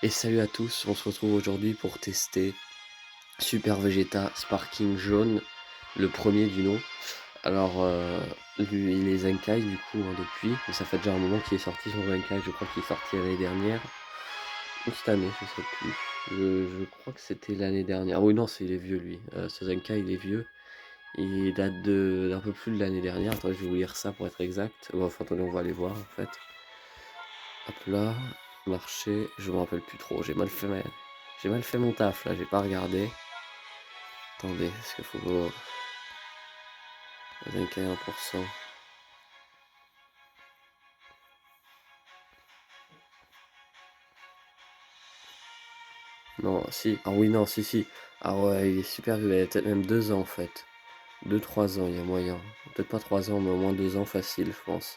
Et salut à tous, on se retrouve aujourd'hui pour tester Super Vegeta Sparking Jaune, le premier du nom. Alors, lui, il est Zenkai du coup depuis, mais ça fait déjà un moment qu'il est sorti son Zenkai, je crois qu'il est sorti l'année dernière, ou cette année, je sais plus. Je crois que c'était l'année dernière. Ah oui, non, il est vieux lui, ce Zenkai il est vieux, il date d'un peu plus de l'année dernière. Attendez, je vais vous lire ça pour être exact. Bon, enfin, attendez, on va aller voir en fait. Hop là, marché, je me rappelle plus trop, j'ai mal fait mon taf là, j'ai pas regardé. Attendez, est-ce qu'il faut voir 21%. Non, si, ah oui, non, si. Ah ouais, il est super vieux, il a peut-être même 2 ans en fait. 2 3 ans, il y a moyen. Peut-être pas 3 ans, mais au moins 2 ans facile, je pense.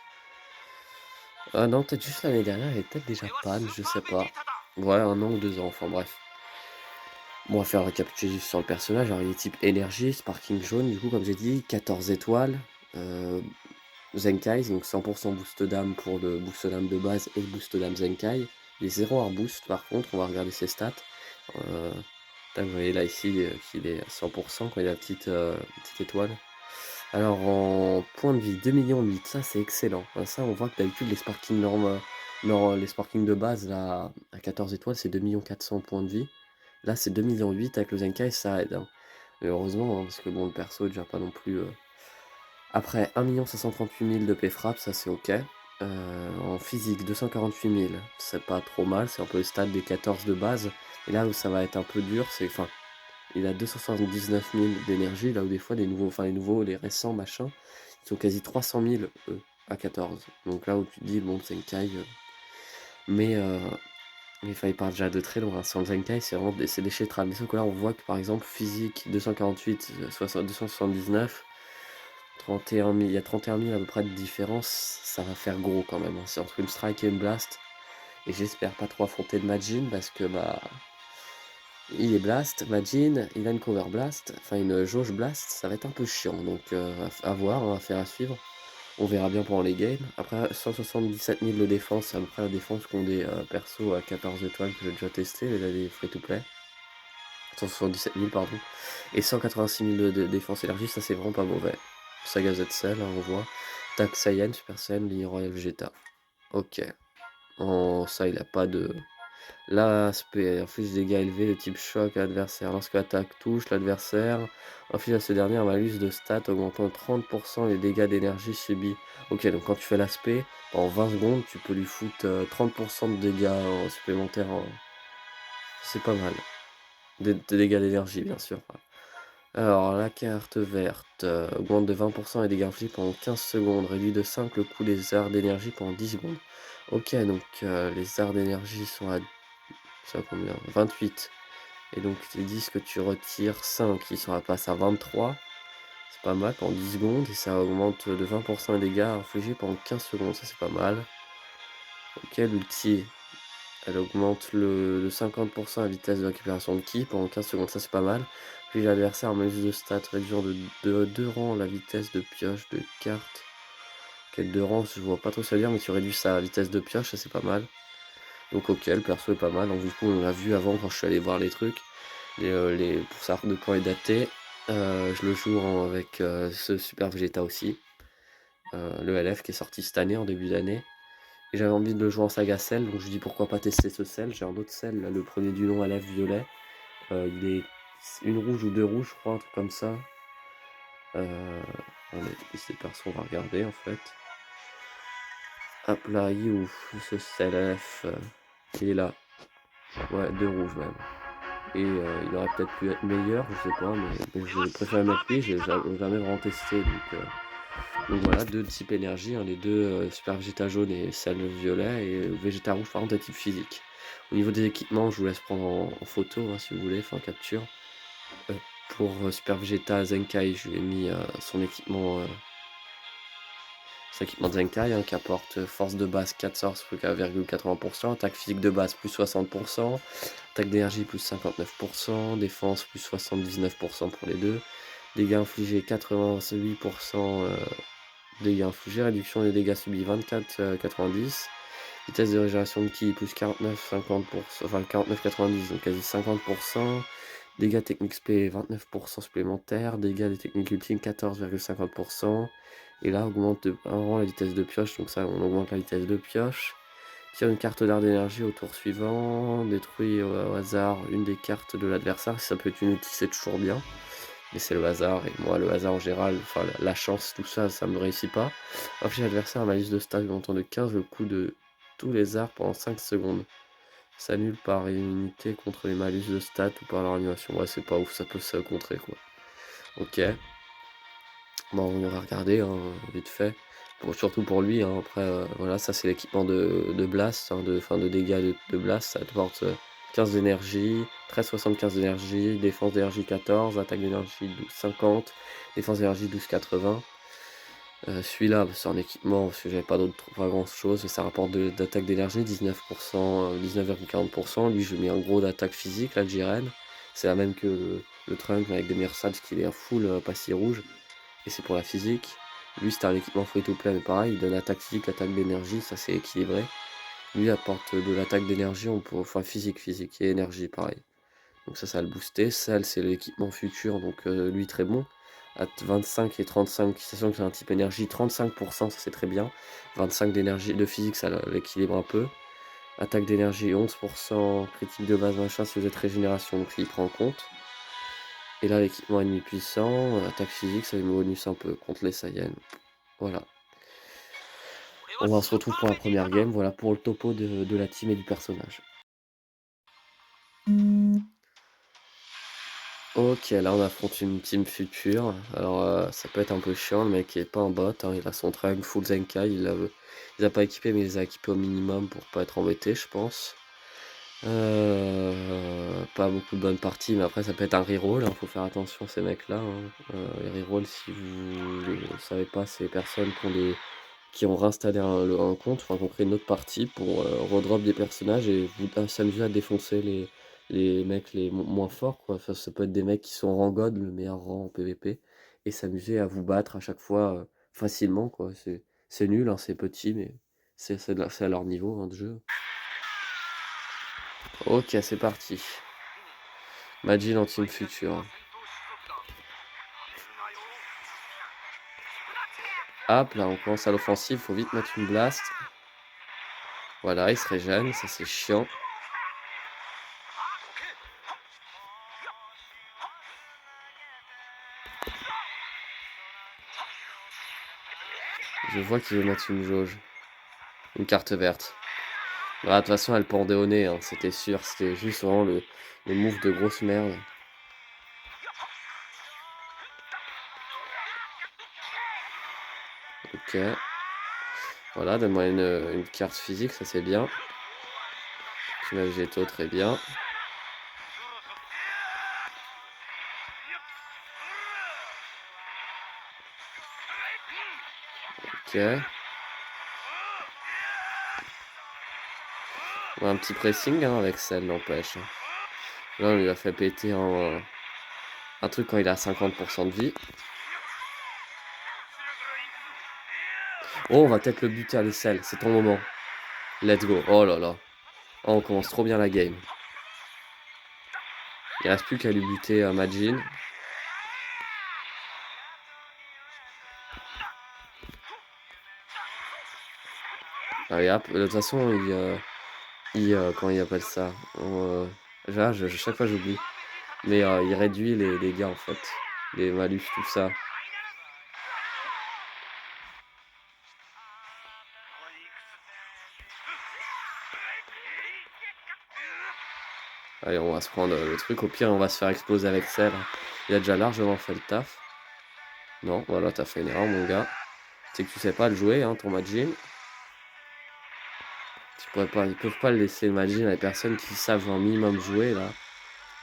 Ah non, peut-être juste l'année dernière, il est peut-être déjà panne, je sais pas. Ouais, 1 an ou 2 ans, enfin bref. Bon, on va faire un récapitulatif sur le personnage. Alors, il est type énergie, Sparking jaune, du coup, comme j'ai dit, 14 étoiles. Euh, Zenkai, donc 100% boost d'âme pour le boost d'âme de base et le boost d'âme Zenkai. Il est 0 hard boost par contre, on va regarder ses stats. Euh, vous voyez là ici qu'il est à 100% quand il a la petite étoile. Alors en point de vie, 2 millions 8, ça c'est excellent. Ça on voit que d'habitude les sparking les sparking de base là, à 14 étoiles c'est 2 400 points de vie. Là c'est 2 800 avec le Zenkai, ça aide, hein. Mais heureusement, hein, parce que bon le perso est déjà pas non plus... Après 1 538 000 de P-Frappe, ça c'est ok. En physique, 248 000, c'est pas trop mal, c'est un peu le stade des 14 de base. Et là où ça va être un peu dur, c'est, enfin, il a 279 000 d'énergie, là où des fois les récents machins, ils sont quasi 300 000 eux, à 14. Donc là où tu te dis, bon, Zenkai, mais, euh, mais enfin, il part déjà de très loin, hein. Sans le Zenkai, c'est vraiment c'est déchetral. Mais sauf que là, on voit que par exemple, physique 248, 279. 31 000, il y a 31 000 à peu près de différence, ça va faire gros quand même, hein. C'est entre une strike et une blast. Et j'espère pas trop affronter de Majin parce que bah il est blast, Majin, il a une cover blast, enfin une jauge blast, ça va être un peu chiant. Donc à voir, hein, à suivre. On verra bien pendant les games. Après 177 000 de défense, c'est à peu près la défense qu'ont des persos à 14 étoiles que j'ai déjà testé, les free to play. 177 000 pardon. Et 186 000 de défense élargie, ça c'est vraiment pas mauvais. Saga Z-Cell, hein, on voit. Tac Saiyan, Super Saiyan, ligne Royal Vegeta. Ok. Ça, il a pas de... L'aspect inflige des dégâts élevés de type choc à l'adversaire. Lorsque l'attaque touche l'adversaire, inflige à ce dernier un malus de stats augmentant de 30% les dégâts d'énergie subis. Ok, donc quand tu fais l'aspect, en 20 secondes, tu peux lui foutre 30% de dégâts supplémentaires. C'est pas mal. De dégâts d'énergie, bien sûr. Alors, la carte verte augmente de 20% les dégâts infligés pendant 15 secondes, réduit de 5 le coût des arts d'énergie pendant 10 secondes. Ok, donc les arts d'énergie sont à combien? 28. Et donc ils disent que tu retires 5, ils sont à passe à 23. C'est pas mal pendant 10 secondes et ça augmente de 20% les dégâts infligés pendant 15 secondes, ça c'est pas mal. Ok, l'ulti, elle augmente de 50% la vitesse de récupération de ki pendant 15 secondes, ça c'est pas mal. Puis l'adversaire a un malus de stats réduisant de 2 rangs la vitesse de pioche de carte. Quel 2 rangs, je vois pas trop ça veut dire, mais tu réduis sa vitesse de pioche, ça c'est pas mal. Donc ok, le perso est pas mal. Donc du coup on l'a vu avant quand je suis allé voir les trucs. Pour savoir de quand est daté. Je le joue avec ce Super Vegeta aussi. Le LF qui est sorti cette année, en début d'année. Et j'avais envie de le jouer en saga Cell, donc je dis pourquoi pas tester ce Cell. J'ai un autre Cell, là, le premier du nom LF violet. Il est une rouge ou deux rouges, je crois, un truc comme ça. On a ces persos, on va regarder en fait. Hop là, il est où ce Cell LF il est là. Ouais, deux rouges même. Et il aurait peut-être pu être meilleur, je sais pas, mais je préfère mettre lui, j'ai jamais vraiment testé. Donc voilà, deux de type énergie, hein, les deux Super Vegeta jaune et celle violet, et Vegeta rouge par contre de type physique. Au niveau des équipements, je vous laisse prendre en photo hein, si vous voulez, enfin en capture. Pour Super Vegeta Zenkai, je lui ai mis son équipement de Zenkai hein, qui apporte force de base 4,80%, attaque physique de base plus 60%, attaque d'énergie plus 59%, défense plus 79% pour les deux, dégâts infligés 88%, dégâts infligés, réduction des dégâts subis 24,90, Vitesse de régénération de ki plus 49-50%, enfin 49-90, donc quasi 50%. Dégâts techniques spé 29% supplémentaires. Dégâts des techniques ultimes 14,50%. Et là, augmente de 1 rang la vitesse de pioche, donc ça, on augmente la vitesse de pioche. Tire une carte d'art d'énergie au tour suivant. Détruit au hasard une des cartes de l'adversaire. Si ça peut être une outil, c'est toujours bien. Mais c'est le hasard, et moi, le hasard en général, enfin la chance, tout ça, ça me réussit pas. Inflige l'adversaire un malus de stats montant de 15 le coup de tous les arts pendant 5 secondes. S'annule par immunité contre les malus de stats ou par leur annulation. Ouais, c'est pas ouf, ça peut se contrer quoi. Ok. Bon, on va regarder hein, vite fait. Surtout pour lui, hein. Après, voilà, ça c'est l'équipement de Blast, hein, de dégâts de Blast. Ça te porte 15 d'énergie, 13,75 d'énergie, défense d'énergie 14, attaque d'énergie 12,50, défense d'énergie 12,80. Celui-là, c'est un équipement parce que j'avais pas d'autre, pas grand chose. Ça rapporte d'attaque d'énergie 19%, 19,40%. Lui, je lui mets un gros d'attaque physique, là, le Jiren. C'est la même que le Trunk, mais avec des Mersals qui est à full passé rouge. Et c'est pour la physique. Lui, c'est un équipement free-to-play, mais pareil, il donne attaque physique, attaque d'énergie, ça c'est équilibré. Lui, il apporte de l'attaque d'énergie, enfin physique et énergie, pareil. Donc ça va le booster. Celle, c'est l'équipement futur, donc lui, très bon. À 25 et 35, sachant que c'est un type énergie, 35%, ça c'est très bien. 25 d'énergie, de physique, ça l'équilibre un peu. Attaque d'énergie, 11%, critique de base, machin, si vous êtes régénération, donc il prend en compte. Et là, l'équipement ennemi puissant, attaque physique, ça lui bonus un peu contre les Saiyans. Voilà. On se retrouve pour la première game, voilà pour le topo de la team et du personnage. Ok, là on affronte une team future. Alors ça peut être un peu chiant, le mec est pas en bot, hein, il a son trunk full Zenkai, il a pas équipé mais il les a équipés au minimum pour pas être embêté je pense. Pas beaucoup de bonnes parties, mais après ça peut être un reroll, hein, faut faire attention ces mecs là. Hein. Les rerolls, si vous ne savez pas, c'est les personnes qui ont réinstallé un compte, enfin qui ont créé une autre partie pour redrop des personnages et vous s'amuser à défoncer les mecs moins forts quoi. Enfin, ça peut être des mecs qui sont en rang God, le meilleur rang en PVP, et s'amuser à vous battre à chaque fois facilement quoi. C'est nul, hein, c'est petit, mais c'est à leur niveau hein, de jeu. Ok, c'est parti. Majin en team future. Hop, là on commence à l'offensive, faut vite mettre une blast. Voilà, il se régène, ça c'est chiant. Je vois qu'il veut mettre une jauge. Une carte verte. Voilà, de toute façon elle pendait au nez, hein, c'était sûr, c'était juste vraiment le move de grosse merde. Ok. Voilà, donne-moi une carte physique, ça c'est bien. Tu m'as végétaux, très bien. Ok. Ouais, un petit pressing hein, avec celle, n'empêche. Là, on lui a fait péter un truc quand il a 50% de vie. Oh, on va peut-être le buter à l'aisselle, c'est ton moment. Let's go. Oh là là. Oh, on commence trop bien la game. Il reste plus qu'à lui buter Majin. Allez hop, de toute façon, comment il appelle ça chaque fois j'oublie. Mais il réduit les dégâts en fait. Les malus, tout ça. Allez, on va se prendre le truc. Au pire, on va se faire exploser avec celle. Il a déjà largement fait le taf. Non, voilà, t'as fait une erreur, mon gars. C'est que tu sais pas le jouer, hein, ton Majin. Ils peuvent pas le laisser le Majin à des personnes qui savent un minimum jouer, là.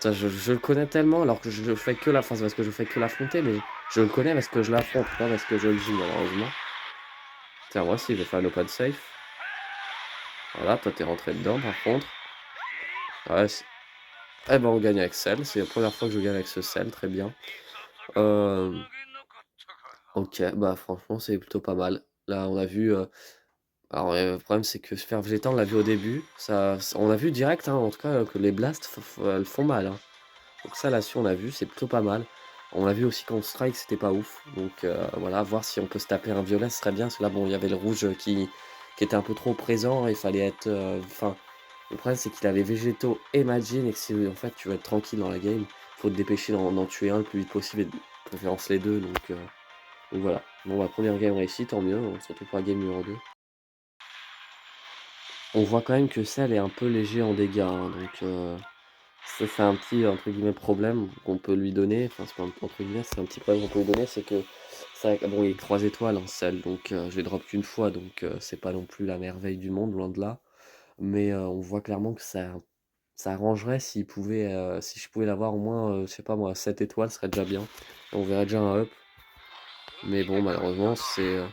Ça, je le connais tellement, alors que je fais que la enfin, c'est parce que je fais que l'affronter, mais je le connais parce que je l'affronte, pas parce que je le joue, malheureusement. Tiens, moi aussi, je vais faire un open safe. Voilà, toi, t'es rentré dedans, par contre. Ouais, eh ben, on gagne avec Cell. C'est la première fois que je gagne avec ce Cell, très bien. Ok, bah franchement, c'est plutôt pas mal. Là, on a vu Alors, le problème, c'est que Super Vegeta, on l'a vu au début, ça on a vu direct, hein, en tout cas, que les blasts elles font mal, hein. Donc ça, là-dessus, on a vu, c'est plutôt pas mal. On a vu aussi qu'en strike, c'était pas ouf. Donc voilà, voir si on peut se taper un violet, ce serait bien. Parce que là, bon, il y avait le rouge qui était un peu trop présent. Il fallait être. Enfin, le problème, c'est qu'il avait Végéto et Majin. Et que si en fait tu veux être tranquille dans la game, faut te dépêcher d'en tuer un le plus vite possible. Et de préférence les deux. Donc voilà. Bon, bah, première game réussie, tant mieux, hein, surtout pour la game numéro 2. On voit quand même que Cell est un peu léger en dégâts, hein, donc ça c'est un petit, entre guillemets, «problème» qu'on peut lui donner, enfin c'est pas entre guillemets, c'est un petit problème qu'on peut lui donner, c'est que ça bon il est 3 étoiles en Cell, donc je l'ai drop qu'une fois, donc c'est pas non plus la merveille du monde, loin de là. Mais on voit clairement que ça arrangerait s'il pouvait, si je pouvais l'avoir au moins, je sais pas moi, 7 étoiles, ce serait déjà bien. On verrait déjà un up. Mais bon malheureusement c'est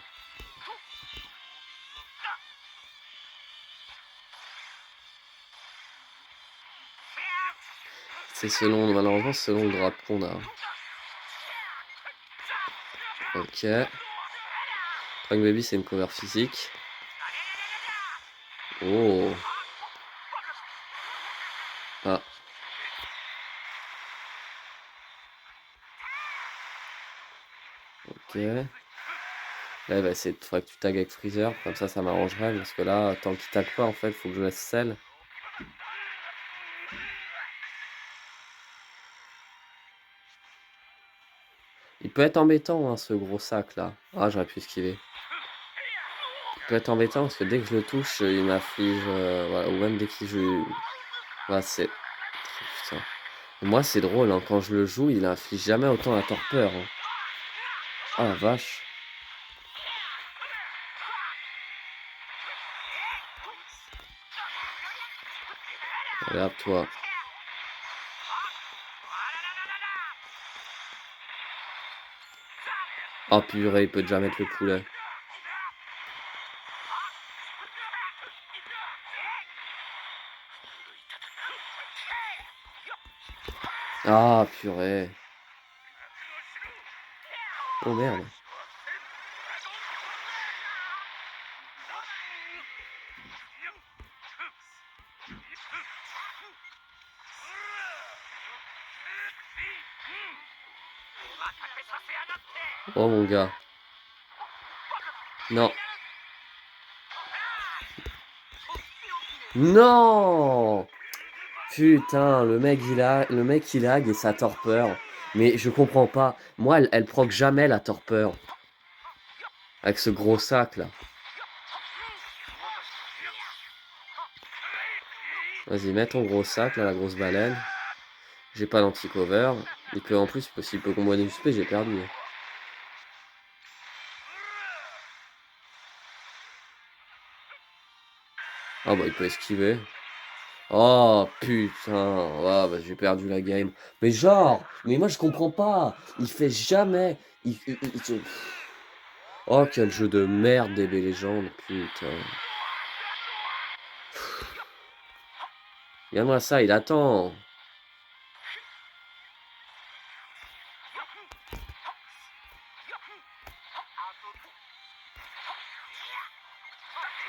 selon malheureusement selon le drop qu'on a. OK. Frank Baby, c'est une cover physique. Oh! Ah, OK. Là, il va essayer de faudrait que tu tagues avec Freezer, comme ça m'arrangerait, parce que là, tant qu'il tag pas, en fait, faut que je laisse Cell. Il peut être embêtant, hein, ce gros sac là. Ah, j'aurais pu esquiver. Il peut être embêtant parce que dès que je le touche, il m'afflige, voilà, ou même dès qu'il je voilà, c'est putain. Moi, c'est drôle, hein, quand je le joue, il inflige jamais autant la torpeur, hein. Oh la vache! Regarde toi. Oh purée, il peut déjà mettre le poulet. Ah purée. Oh merde. Oh mon gars. Non. Non! Putain, le mec il lag et sa torpeur. Mais je comprends pas. Moi, elle proc jamais la torpeur. Avec ce gros sac là. Vas-y, mets ton gros sac là, la grosse baleine. J'ai pas d'anti-cover. Il peut en plus, s'il peut combo des USP, j'ai perdu. Ah bah il peut esquiver. Oh putain, ah bah j'ai perdu la game. Mais genre, mais moi je comprends pas. Il fait jamais. Oh quel jeu de merde DB Legend, putain. Regarde-moi ça, il attend.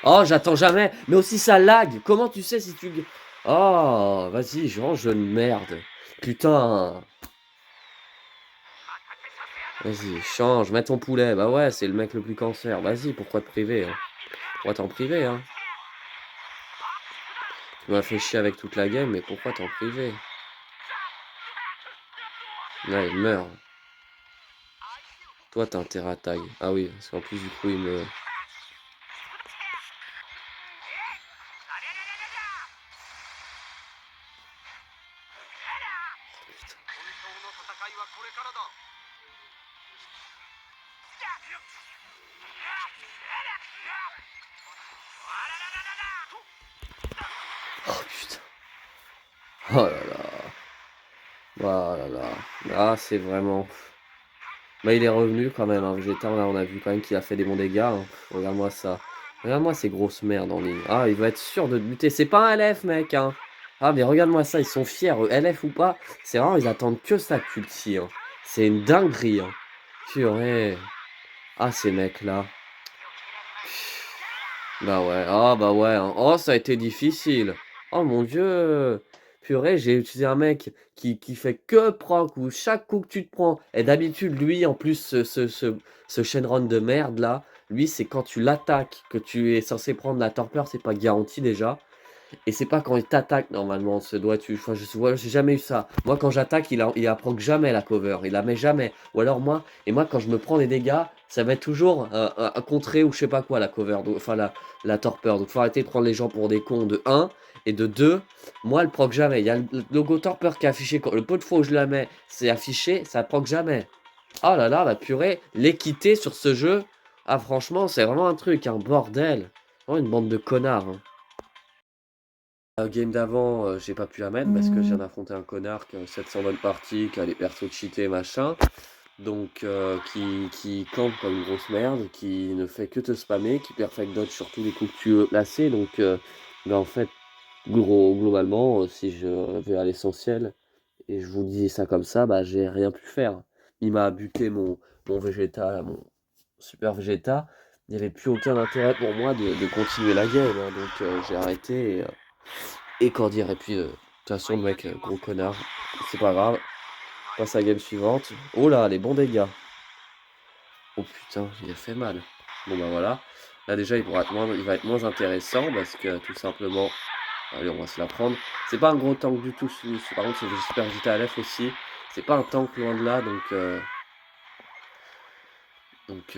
Oh, j'attends jamais. Mais aussi ça lag. Comment tu sais si tu... Oh, vas-y, genre jeu de merde. Putain. Vas-y, change, mets ton poulet. Bah ouais, c'est le mec le plus cancer. Vas-y, pourquoi te priver, hein? Pourquoi t'en priver, hein? Tu m'as fait chier avec toute la game, mais pourquoi t'en priver? Là, il meurt. Toi, t'as intérêt à tag. Ah oui, parce qu'en plus, du coup, il me... Oh putain. Oh là là. Oh là là. Ah, c'est vraiment... Bah, il est revenu quand même, hein. Vegeta, là, on a vu quand même qu'il a fait des bons dégâts, hein. Regarde-moi ça. Regarde-moi ces grosses merdes en ligne. Ah, il va être sûr de te buter. C'est pas un LF, mec, hein. Ah, mais regarde-moi ça, ils sont fiers, LF ou pas. C'est vraiment, ils attendent que ça que tu le tires, hein. C'est une dinguerie, hein. Purée. Ah, ces mecs-là. Bah ouais, ah bah ouais, hein. Oh, ça a été difficile. Oh mon Dieu! Purée, j'ai utilisé un mec qui fait que proc, où chaque coup que tu te prends et d'habitude, lui, en plus, ce Shenron de merde là, lui, c'est quand tu l'attaques que tu es censé prendre la torpeur, c'est pas garanti déjà. Et c'est pas quand il t'attaque normalement, ce doit tu enfin j'ai jamais eu ça. Moi quand j'attaque, il a proc jamais la cover, il la met jamais. Ou alors moi quand je me prends des dégâts, ça va être toujours, un contrer ou je sais pas quoi la cover, donc enfin la torpeur. Donc faut arrêter de prendre les gens pour des cons de un et de 2. Moi elle proc jamais. Il y a le logo torpeur qui est affiché quand le peu de fois où je la mets, c'est affiché, ça proc jamais. Oh là là, la purée, l'équité sur ce jeu, ah franchement, c'est vraiment un truc, un bordel. Vraiment une bande de connards, hein. Game d'avant, j'ai pas pu la mettre parce que je viens d'affronter un connard qui a 700 bonnes parties, qui a les persos cheatés machin, donc qui campe comme une grosse merde, qui ne fait que te spammer, qui perfect dodge sur tous les coups que tu veux placer, donc bah, en fait, globalement, si je vais à l'essentiel et je vous dis ça comme ça, bah, j'ai rien pu faire. Il m'a buté mon Vegeta là, mon super Vegeta, il y avait plus aucun intérêt pour moi de continuer la game, hein, donc j'ai arrêté et qu'en dire? Et puis, de toute façon, le mec, gros connard, c'est pas grave. Passe à la game suivante. Oh là, les bons dégâts. Oh putain, il a fait mal. Bon bah voilà. Là déjà, il va être moins intéressant parce que tout simplement. Allez, on va se la prendre. C'est pas un gros tank du tout. Par contre, c'est super vite à F aussi. C'est pas un tank loin de là, donc, euh, donc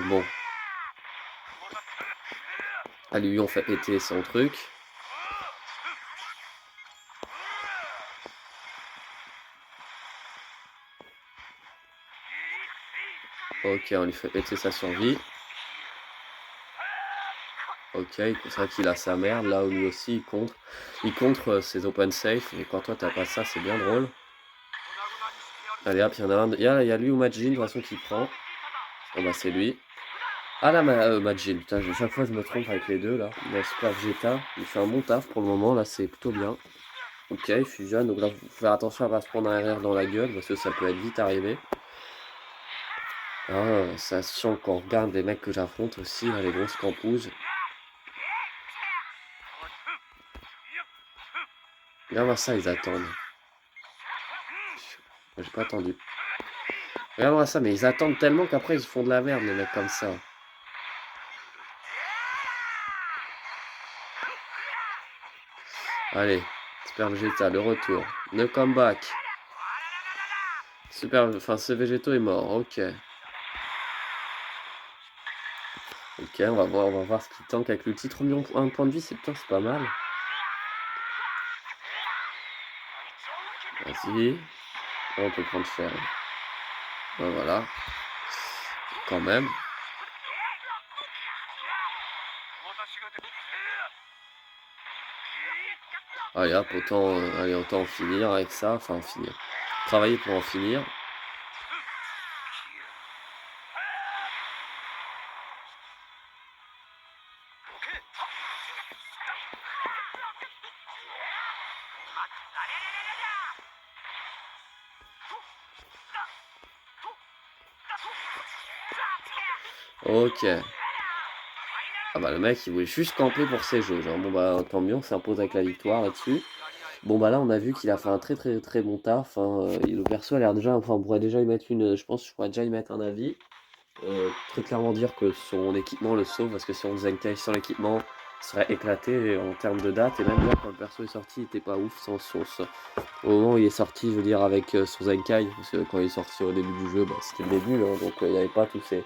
bon. À lui, on fait péter son truc. Ok, on lui fait péter sa survie. Ok, c'est vrai qu'il a sa merde, là où lui aussi il contre ses open safe, et quand toi t'as pas ça, c'est bien drôle. Allez hop, il y en a un, il y a lui ou Majin, de toute façon qui prend. Oh bah c'est lui. Ah là, Majin, putain, chaque fois je me trompe avec les deux là. Il a Super Vegeta, il fait un bon taf pour le moment, là c'est plutôt bien. Ok, il fusionne, donc là faut faire attention à pas se prendre un RR dans la gueule, parce que ça peut être vite arrivé. Ah, sachant qu'on regarde les mecs que j'affronte aussi, là, les grosses campouzes. Regarde-moi ça, ils attendent. J'ai pas attendu. Regarde-moi ça, mais ils attendent tellement qu'après ils font de la merde, les mecs comme ça. Allez, Super Vegeta, le retour. Le comeback. Super, enfin, ce Végéto est mort, ok. Ok, on va voir ce qu'il tank avec le titre. Un point de vie, c'est pas mal. Vas-y. On peut prendre cher. Ben voilà. Quand même. Allez hop, autant en finir avec ça. Enfin, en finir. Travailler pour en finir. Ok. Ah bah le mec il voulait juste camper pour ses jeux. Genre bon bah tant mieux, on s'impose avec la victoire là-dessus. Bon bah là on a vu qu'il a fait un très très très bon taf, hein. Le perso a l'air déjà, enfin on pourrait déjà y mettre je pense que je pourrais déjà y mettre un avis. Très clairement dire que son équipement le sauve parce que si on Zenkai sans l'équipement, il serait éclaté en termes de date. Et même là quand le perso est sorti, il était pas ouf au moment où il est sorti, je veux dire avec son Zenkai, parce que quand il est sorti au début du jeu, bah, c'était le début, hein, donc il n'y avait pas tous ces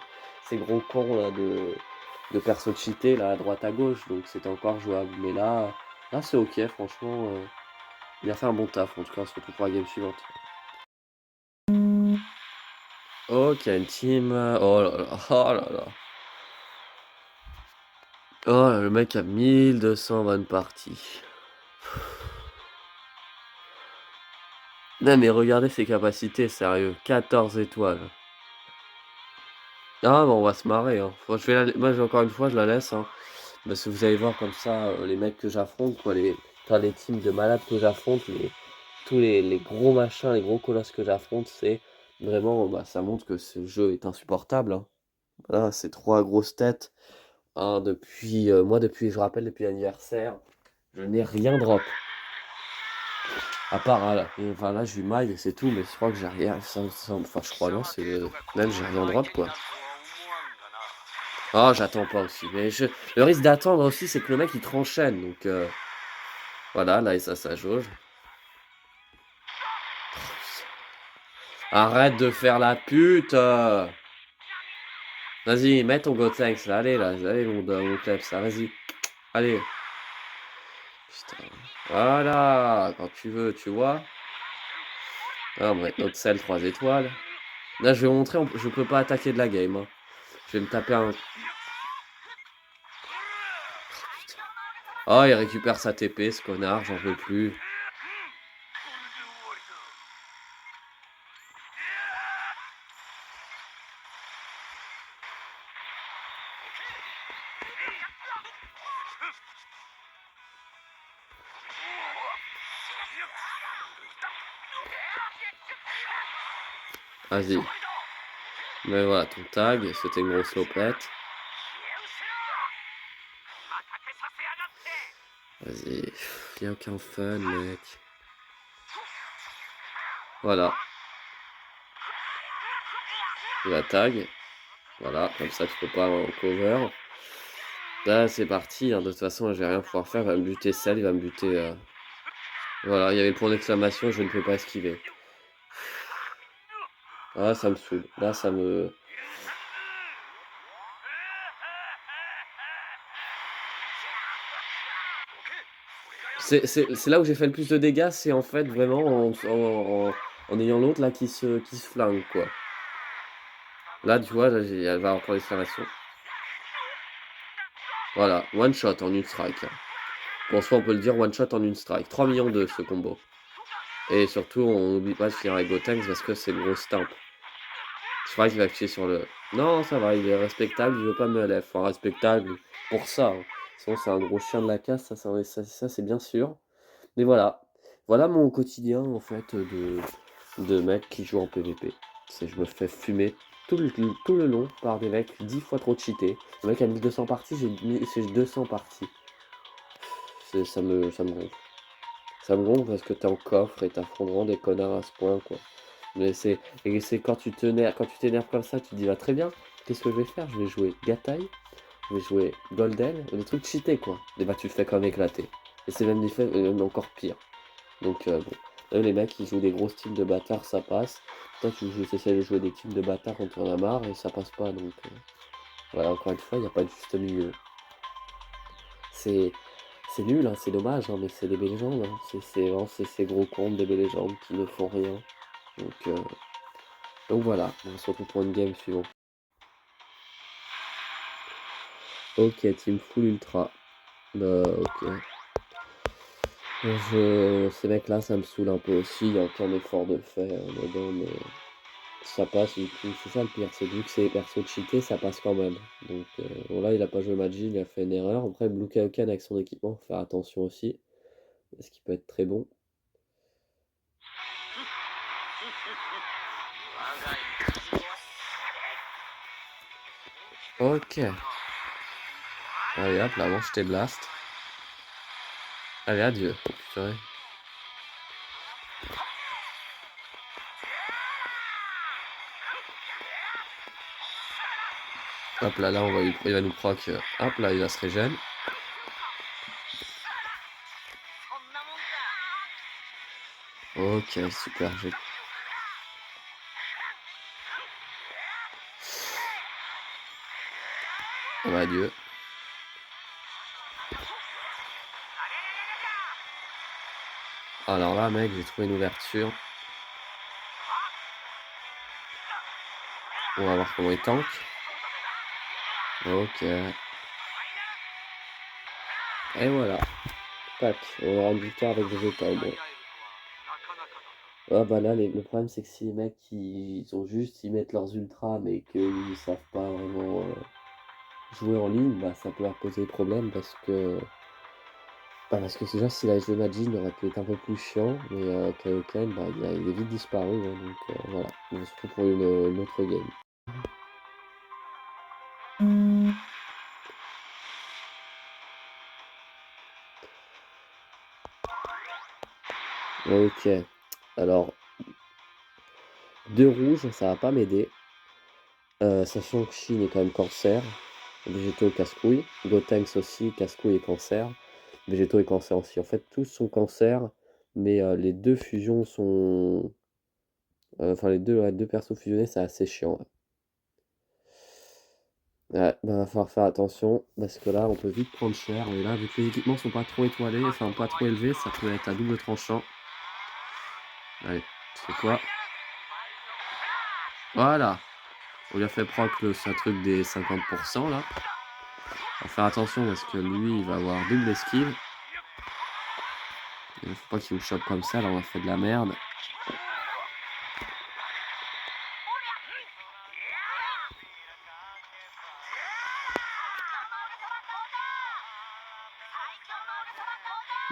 gros cons là de perso cheatés là à droite à gauche, donc c'était encore jouable. Mais là c'est ok, franchement, il a fait un bon taf, en tout cas on se retrouve pour la game suivante. Ok, une team. Oh là là, oh là là. Oh là, le mec a 1220 parties. Non mais regardez ses capacités, sérieux, 14 étoiles. Ah bon, on va se marrer, hein. Moi encore une fois, je la laisse, hein. Parce que vous allez voir comme ça, les mecs que j'affronte, quoi, les teams de malades que j'affronte, tous les gros machins, les gros colosses que j'affronte, c'est vraiment, bah, ça montre que ce jeu est insupportable, hein. Ah, c'est 3 grosses têtes. Hein, moi, je me rappelle, depuis l'anniversaire, je n'ai rien drop. À part, ah, là, enfin, là, j'ai eu maille et c'est tout, mais je crois que j'ai rien. Enfin, je crois, non, même, j'ai rien drop, quoi. Ah, j'attends pas aussi. Mais le risque d'attendre aussi, c'est que le mec il te renchaîne. Donc voilà, là, et ça jauge. Arrête de faire la pute. Vas-y, mets ton Gotenks là. Allez, là. Allez, mon kleps, là. Vas-y. Allez. Putain. Voilà. Quand tu veux, tu vois. Ah, on va mettre notre sel 3 étoiles. Là, je vais vous montrer, je peux pas attaquer de la game. Hein. Je vais me taper un. Oh, il récupère sa TP, ce connard, j'en veux plus. Vas-y. Mais voilà, ton tag, c'était une grosse lopette. Vas-y, y'a aucun fun, mec. Voilà. La tag. Voilà, comme ça tu peux pas en cover. Là, c'est parti. Hein. De toute façon, je vais rien pouvoir faire. Il va me buter celle, il va me buter. Voilà, il y avait le point d'exclamation, je ne peux pas esquiver. Ah, ça me saoule. Là, ça me. C'est là où j'ai fait le plus de dégâts, c'est en fait vraiment en ayant l'autre là qui se flingue, quoi. Là, tu vois, là, elle va avoir point d'exclamation. Voilà, one shot en une strike. Bon, soit on peut le dire one shot en une strike. 3 millions de ce combo. Et surtout, on n'oublie pas de finir avec Gotenks parce que c'est le gros stamp. Je crois qu'il va appuyer sur le. Non, ça va, il est respectable, il veut pas me LF. Enfin, respectable pour ça. Hein. Sinon, c'est un gros chien de la casse, ça c'est bien sûr. Mais voilà. Voilà mon quotidien, en fait, de mec qui joue en PvP. Je me fais fumer tout le long par des mecs 10 fois trop cheatés. Le mec a 1200 parties, j'ai 200 parties. Ça me gonfle. Ça me gonfle parce que t'es en coffre et t'affrontes vraiment des connards à ce point, quoi. Mais c'est quand quand tu t'énerves comme ça, tu te dis, va très bien, qu'est-ce que je vais faire? Je vais jouer Gatai, je vais jouer Golden, des trucs cheatés, quoi. Et bah, tu le fais comme éclater. Et c'est même encore pire. Donc, bon. Là, les mecs, ils jouent des grosses teams de bâtards, ça passe. Toi, tu essaies de jouer des teams de bâtards quand tu en as marre et ça passe pas. Donc, voilà, encore une fois, il n'y a pas de juste milieu. C'est c'est nul, hein, c'est dommage, hein, mais c'est des belles légendes. Hein. C'est vraiment ces gros comptes des belles légendes qui ne font rien. Donc voilà, on se retrouve pour une game suivante. Ok, team full ultra. Ok. Ces mecs-là, ça me saoule un peu aussi. Il n'y a aucun effort de fait dedans, mais ça passe. Du coup, c'est ça le pire, c'est que vu que c'est les persos cheatés, ça passe quand même. Donc bon, là, il a pas joué Magi, il a fait une erreur. Après, Blue Kaioken avec son équipement, faut faire attention aussi. Parce qu'il peut être très bon. Ok. Allez hop, là, bon, je t'ai blast. Allez, adieu. Purée. Hop là, il va nous proc. Hop là, il va se régène. Ok, super. Ah bah, adieu. Alors là, mec, j'ai trouvé une ouverture. On va voir comment il tank. Ok. Et voilà. Tac. On aura une victoire avec Vegeta au moins. Ah bah là, le problème c'est que si les mecs ils mettent leurs ultras mais qu'ils savent pas vraiment jouer en ligne, bah ça peut leur poser problème parce que déjà si la joué Majin aurait pu être un peu plus chiant, mais Kaioken bah il est vite disparu, hein, donc voilà. On se retrouve pour une autre game. Ok. Alors, deux rouges, ça va pas m'aider. Sachant que Shin est quand même cancer. Végétaux casse-couille. Gotenks aussi, casse-couille et cancer. Végétaux et cancer aussi. En fait, tous sont cancer, mais les deux fusions sont. Enfin, les deux persos fusionnés, c'est assez chiant. Ouais, bah, va falloir faire attention parce que là, on peut vite prendre cher. Et là, vu que les équipements sont pas trop étoilés, enfin pas trop élevés, ça peut être à double tranchant. Allez, c'est quoi? Voilà! On lui a fait proc un truc des 50% là. On va faire attention parce que lui, il va avoir double esquive. Il faut pas qu'il me chope comme ça, là on a fait de la merde.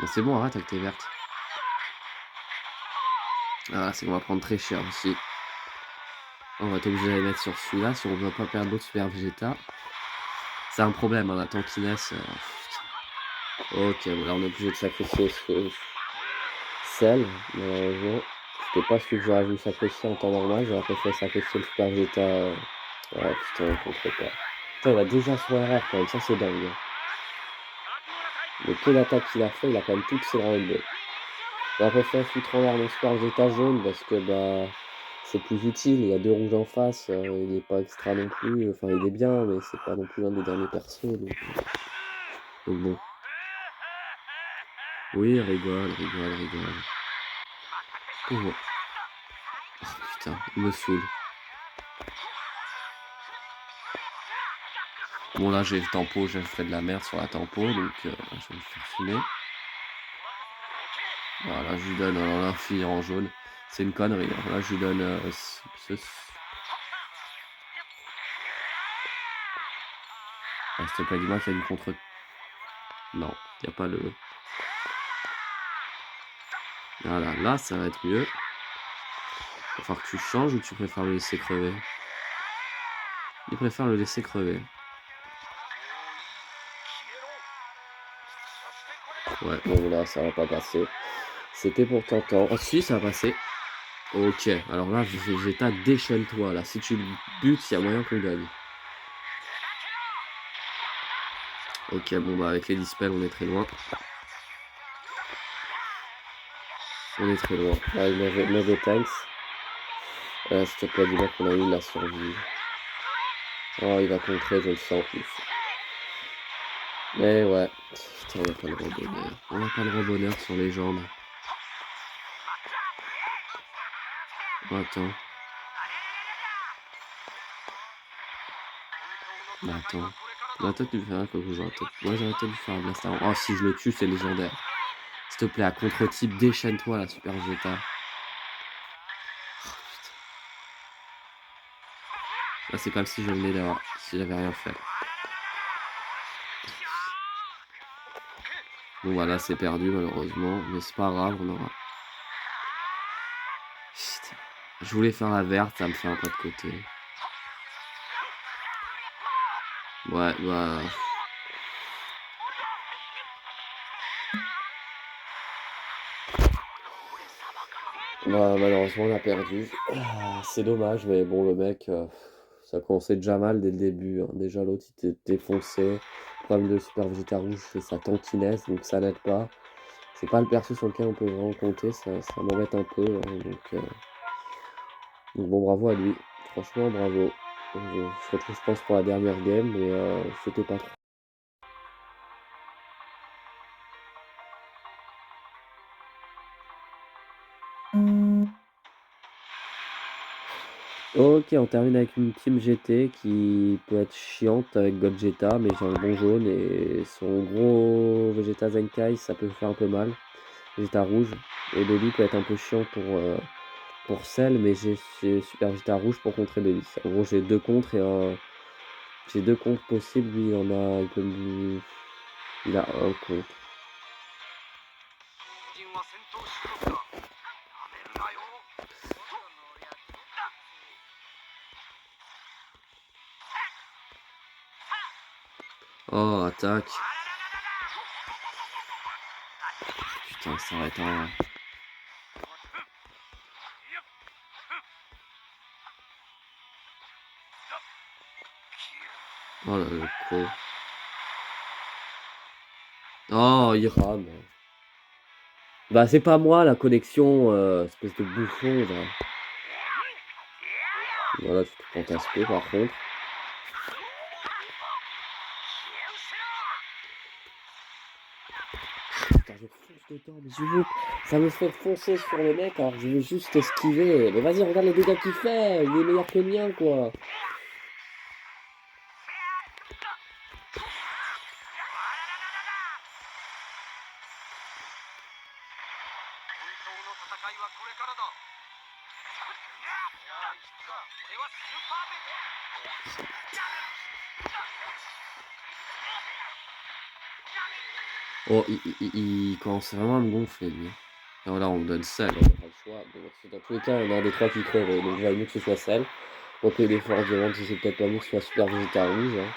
Mais c'est bon, arrête avec tes vertes. Ah, c'est qu'on va prendre très cher aussi. On va être obligé d'aller mettre sur celui-là si on veut pas perdre d'autres super végéta. C'est un problème, hein, la tankiness. Ok, bon, là on est obligé de sacrifier ce sel, malheureusement. C'était pas ce que j'aurais voulu sacrifier en temps normal, j'aurais préféré sacrifier le super végéta. Ouais, putain, on contre pas. Putain, il a déjà son RR quand même, ça c'est dingue, hein. Le peu d'attaque qu'il a fait, il a quand même toutes ses rounds. J'aurais préféré foutre en l'air mon super végéta jaune parce que bah c'est plus utile, il y a deux rouges en face, il est pas extra non plus, enfin il est bien, mais c'est pas non plus un des derniers persos, donc bon. Oui, rigole, rigole, rigole. Oh, oh, putain, il me saoule. Bon là j'ai le tempo, j'ai fait de la merde sur la tempo, donc je vais me faire fumer. Voilà, je lui donne, alors là, finir en jaune. C'est une connerie, hein. Là je lui donne ah, s'il te plaît, dis-moi qu'il y a du contre... Non, il n'y a pas le... Voilà, là ça va être mieux. Il va falloir que tu changes ou tu préfères le laisser crever? Il préfère le laisser crever. Ouais, bon là ça va pas passer. C'était pour tentant. Ah si, ça va passer. Ok, alors là, Vegeta, déchaîne-toi. Là, si tu le butes, il y a moyen qu'on gagne. Ok, bon bah avec les dispels, on est très loin. On est très loin. Là, mauvais tanks. S'il te plaît, dis-moi qu'on a eu la survie. Oh, il va contrer, je le sens en plus. Mais ouais. Putain, on n'a pas le rebonheur. On n'a pas le rebonheur sur les jambes. Oh, attends. Bah attends. J'aurais peut-être dû faire un coco, j'aurais peut-être... Ouais, j'aurais peut-être dû faire un blast avant. Oh, si je le tue, c'est légendaire. S'il te plaît, à contre-type, déchaîne-toi, la Super Vegeta. Là, c'est comme si je venais d'avoir... Si j'avais rien fait. Bon, voilà, c'est perdu, malheureusement. Mais c'est pas grave, on aura... Putain. Je voulais faire la verte, ça me fait un pas de côté. Ouais, bah... Bah, malheureusement, on a perdu. Ah, c'est dommage, mais bon, le mec, ça commençait déjà mal dès le début, hein. Déjà, l'autre, il était défoncé. Problème de Super Vegeta rouge, c'est sa tankiness, donc ça n'aide pas. C'est pas le perso sur lequel on peut vraiment compter, ça m'embête un peu, hein, donc bon, bravo à lui. Franchement, bravo. Je se retrouve, je pense, pour la dernière game, mais c'était pas trop. Ok, on termine avec une team GT qui peut être chiante avec Gogeta, mais j'ai un bon jaune et son gros Vegeta Zenkai, ça peut faire un peu mal. Vegeta rouge. Et Baby peut être un peu chiant pour Cell, mais j'ai Super Vegeta rouge pour contrer Baby. En gros, j'ai deux contres et j'ai deux contres possibles. Lui, il a un contre. Oh, attaque. Putain, ça va être un... Oh là, le con. Oh, il rame. Bah, c'est pas moi la connexion, espèce de bouffon, va. Voilà, tu te prends ta spé par contre. Putain, je fonce dedans, mais ça me fait foncer sur le mec alors que je veux juste esquiver. Mais vas-y, regarde les dégâts qu'il fait, il est meilleur que le mien, quoi. Oh, il commence vraiment à me gonfler, lui. Alors là, on me donne sel, on n'a pas le choix. Bon, dans tous les cas, on a un des trois qui crève, donc il va mieux que ce soit sel. Donc les forces violentes, c'est peut-être pas mieux que ce soit super végétal rouge, hein.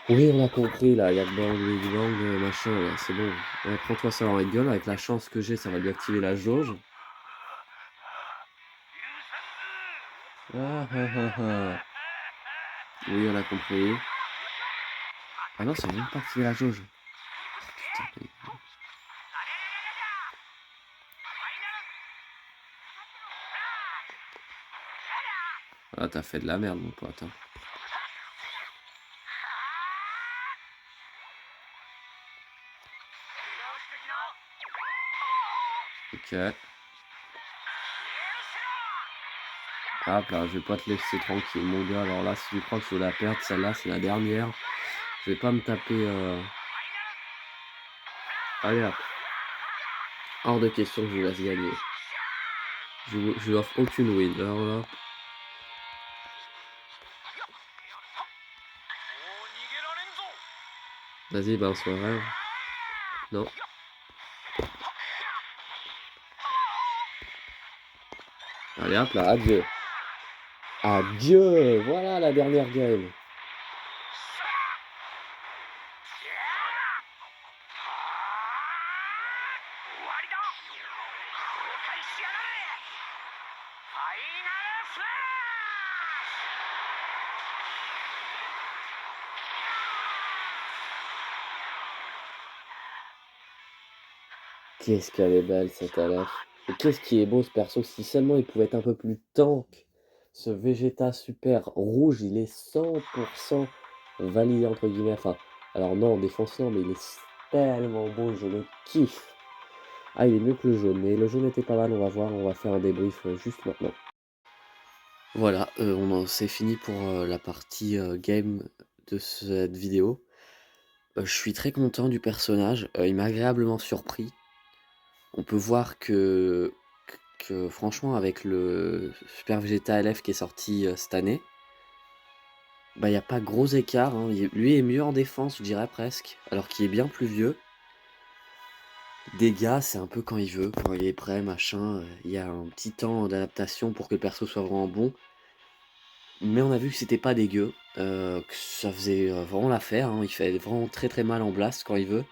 Oui, on a compris, là, Yak Bang, Big Bang, machin, là, c'est bon. Ouais, prends-toi ça dans la gueule, avec la chance que j'ai, ça va lui activer la jauge. Ah ah ah ah. Oui, on a compris. Ah non, ça va même pas activer la jauge. Oh, putain, ah, t'as fait de la merde, mon pote, hein. Ok. Hop là, je vais pas te laisser tranquille, mon gars. Alors là, si tu crois que je vais la perdre, celle-là, c'est la dernière. Je vais pas me taper... Allez, hop. Hors de question que je vous laisse gagner. Je lui offre aucune win. Alors là... Vas-y, balance un rêve. Non. Allez, hop là, adieu. Adieu. Voilà la dernière game. Qu'est-ce qu'elle est belle, cette Aleph. Et qu'est-ce qui est beau, ce perso. Si seulement il pouvait être un peu plus tank. Ce Vegeta super rouge, il est 100% validé, entre guillemets. Enfin, alors non, en défense, non, mais il est tellement beau, je le kiffe. Ah, il est mieux que le jaune, mais le jaune était pas mal, on va voir, on va faire un débrief juste maintenant. Voilà, c'est fini pour la partie game de cette vidéo. Je suis très content du personnage, il m'a agréablement surpris. On peut voir que franchement, avec le Super Vegeta LF qui est sorti cette année, bah, il n'y a pas gros écart, hein. Lui est mieux en défense, je dirais presque, alors qu'il est bien plus vieux. Dégâts, c'est un peu quand il veut, quand il est prêt, machin. Il y a un petit temps d'adaptation pour que le perso soit vraiment bon. Mais on a vu que c'était pas dégueu, que ça faisait vraiment l'affaire, hein. Il fait vraiment très très mal en blast quand il veut.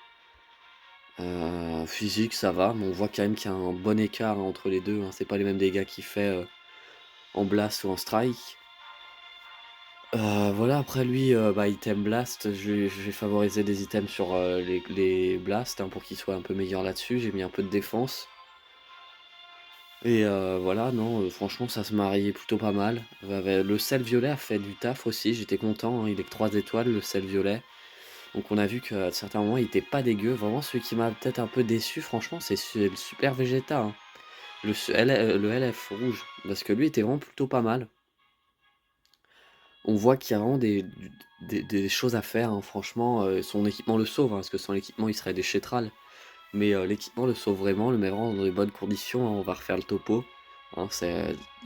Physique, ça va, mais on voit quand même qu'il y a un bon écart entre les deux, hein. C'est pas les mêmes dégâts qu'il fait en blast ou en strike. Voilà, après lui, bah, item blast, je vais favoriser des items sur les blasts, hein, pour qu'il soit un peu meilleur là-dessus. J'ai mis un peu de défense. Et voilà, non, franchement, ça se mariait plutôt pas mal. Le sel violet a fait du taf aussi, j'étais content, hein. Il est que 3 étoiles, le sel violet. Donc on a vu qu'à certains moments, il était pas dégueu. Vraiment, celui qui m'a peut-être un peu déçu, franchement, c'est le Super Vegeta, hein. Le LF rouge, parce que lui était vraiment plutôt pas mal. On voit qu'il y a vraiment des choses à faire, hein. Franchement, son équipement le sauve, hein, parce que sans l'équipement, il serait déchetral. Mais l'équipement le sauve vraiment, le met vraiment dans de bonnes conditions, hein. On va refaire le topo, hein.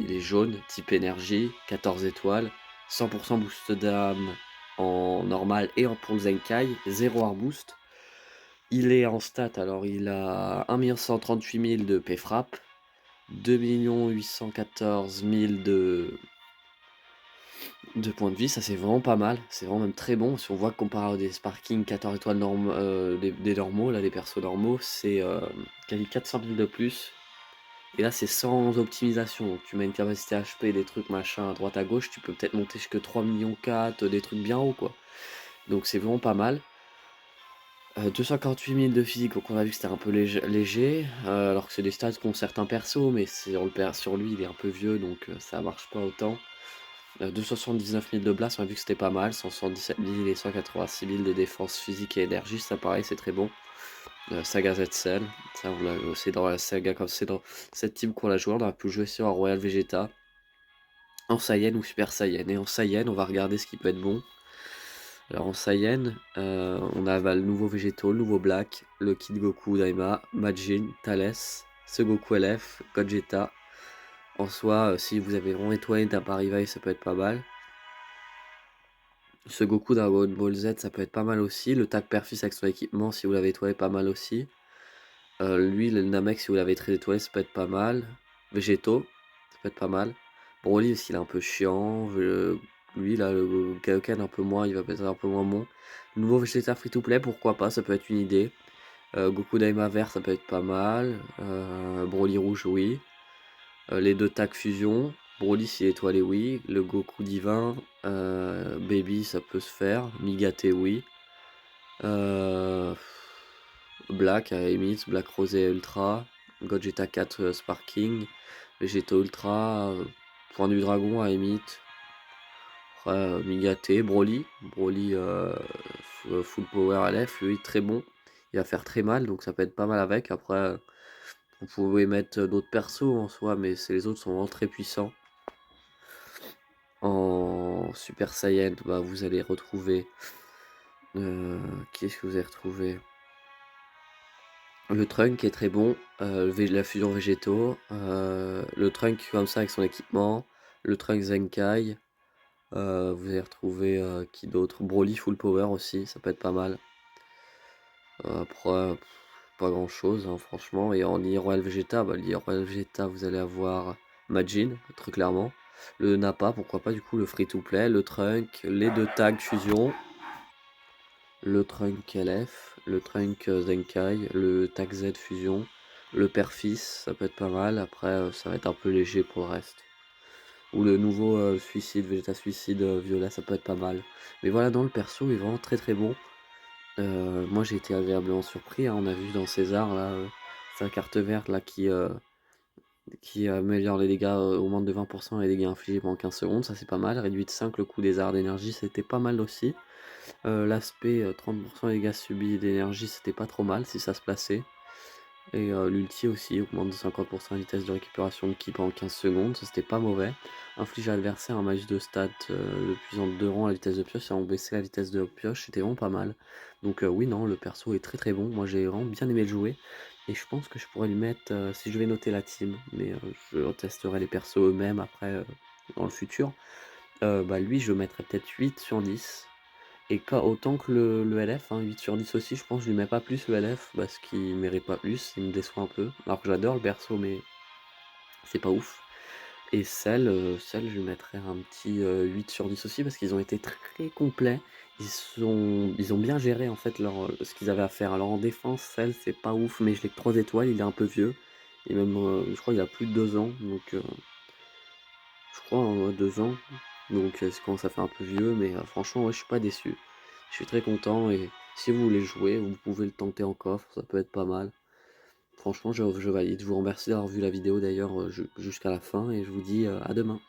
Il est jaune, type énergie, 14 étoiles, 100% boost d'âme en normal et pour le Zenkai, 0 hard boost. Il est en stat, alors il a 1 138 000 de P-Frappe, 2 814 000 de points de vie, ça c'est vraiment pas mal, c'est vraiment même très bon. Si on voit comparé à des Sparking 14 étoiles des normaux, là, des persos normaux, c'est quasi 400 000 de plus. Et là, c'est sans optimisation, donc tu mets une capacité HP, des trucs machin à droite à gauche, tu peux peut-être monter jusque 3,4 millions, des trucs bien hauts, quoi. Donc c'est vraiment pas mal. 248 000 de physique, donc on a vu que c'était un peu léger, alors que c'est des stats qu'ont certains persos, mais sur lui, il est un peu vieux, donc ça marche pas autant. 279 000 de blast, on a vu que c'était pas mal, 177 000 et 186 000 de défense physique et énergie, ça pareil, c'est très bon. Saga Zetzel, ça c'est dans la saga, comme c'est dans cette team qu'on a joué, on a pu jouer sur un Royal Vegeta, en Saiyan ou Super Saiyan. Et en Saiyan, on va regarder ce qui peut être bon. Alors en Saiyan, on a bah, le nouveau Végéto, le nouveau Black, le Kid Goku Daima, Majin, Thales, ce Goku LF, Gogeta. En soi, si vous avez vraiment étoilé d'un Parivaï, ça peut être pas mal. Ce Goku Dragon Ball Z, ça peut être pas mal aussi. Le Tag Perfus avec son équipement, si vous l'avez étoilé, pas mal aussi. Lui, le Namek, si vous l'avez très étoilé, ça peut être pas mal. Végéto, ça peut être pas mal. Broly aussi, il est un peu chiant. Lui, là, le Kaioken, un peu moins, il va peut-être un peu moins bon. Le nouveau Vegeta Free-to-Play, pourquoi pas, ça peut être une idée. Goku Daima vert, ça peut être pas mal. Broly rouge, oui. Les deux tags fusion. Broly, s'il est étoilé, oui. Le Goku divin. Baby, ça peut se faire. Migate, oui. Euh, Black à Emmys, Black Rosé Ultra, Gogeta 4 Sparking, Vegeta Ultra, Point du Dragon à Emit, Migate, Broly Full Power LF, lui très bon, il va faire très mal donc ça peut être pas mal avec. Après, vous pouvez mettre d'autres persos en soi, mais les autres sont vraiment très puissants. En Super Saiyan, bah, vous allez retrouver. Qui est-ce que vous allez retrouver? Le Trunk est très bon, la fusion végétaux, le Trunk comme ça avec son équipement, le Trunk Zenkai, vous allez retrouver qui d'autre? Broly full power aussi, ça peut être pas mal. Après, pas grand chose hein, franchement. Et en Royal Vegeta, bah, Royal Vegeta, vous allez avoir Majin, très clairement. Le Nappa, pourquoi pas du coup, le free to play, le Trunk, les deux tags fusion, le Trunk LF, le Trunk Zenkai, le Tag Z Fusion, le Perfis, ça peut être pas mal. Après, ça va être un peu léger pour le reste. Ou le nouveau Suicide, Vegeta Suicide Violet, ça peut être pas mal. Mais voilà, dans le perso, il est vraiment très très bon. Moi, j'ai été agréablement surpris, hein. On a vu dans César, là, sa carte verte là, qui améliore les dégâts au moins de 20% et les dégâts infligés pendant 15 secondes. Ça, c'est pas mal. Réduit de 5 le coût des arts d'énergie, c'était pas mal aussi. L'aspect 30% des dégâts subis d'énergie, c'était pas trop mal si ça se plaçait. Et l'ulti aussi augmente de 50% la vitesse de récupération de ki pendant 15 secondes, ça c'était pas mauvais. Inflige à l'adversaire un malus de stats le plus en 2 rangs à la vitesse de pioche, et en baisser la vitesse de pioche, c'était vraiment pas mal. Donc oui, non, le perso est très très bon, moi j'ai vraiment bien aimé le jouer. Et je pense que je pourrais lui mettre, si je vais noter la team, mais je testerai les persos eux-mêmes après dans le futur. Bah lui je mettrais peut-être 8 sur 10. Et autant que le LF, hein, 8 sur 10 aussi, je pense que je lui mets pas plus le LF parce qu'il mérite pas plus, il me déçoit un peu. Alors que j'adore le perso, mais c'est pas ouf. Et Cell, je lui mettrais un petit 8 sur 10 aussi parce qu'ils ont été très complets. Ils ont bien géré en fait ce qu'ils avaient à faire. Alors en défense, Cell, c'est pas ouf, mais je l'ai que 3 étoiles, il est un peu vieux. Et même, je crois qu'il a plus de 2 ans, donc je crois en 2 ans. Donc ça commence à faire un peu vieux, mais franchement, ouais, je suis pas déçu. Je suis très content et si vous voulez jouer, vous pouvez le tenter en coffre, ça peut être pas mal. Franchement, je valide. Je vous remercie d'avoir vu la vidéo d'ailleurs jusqu'à la fin et je vous dis à demain.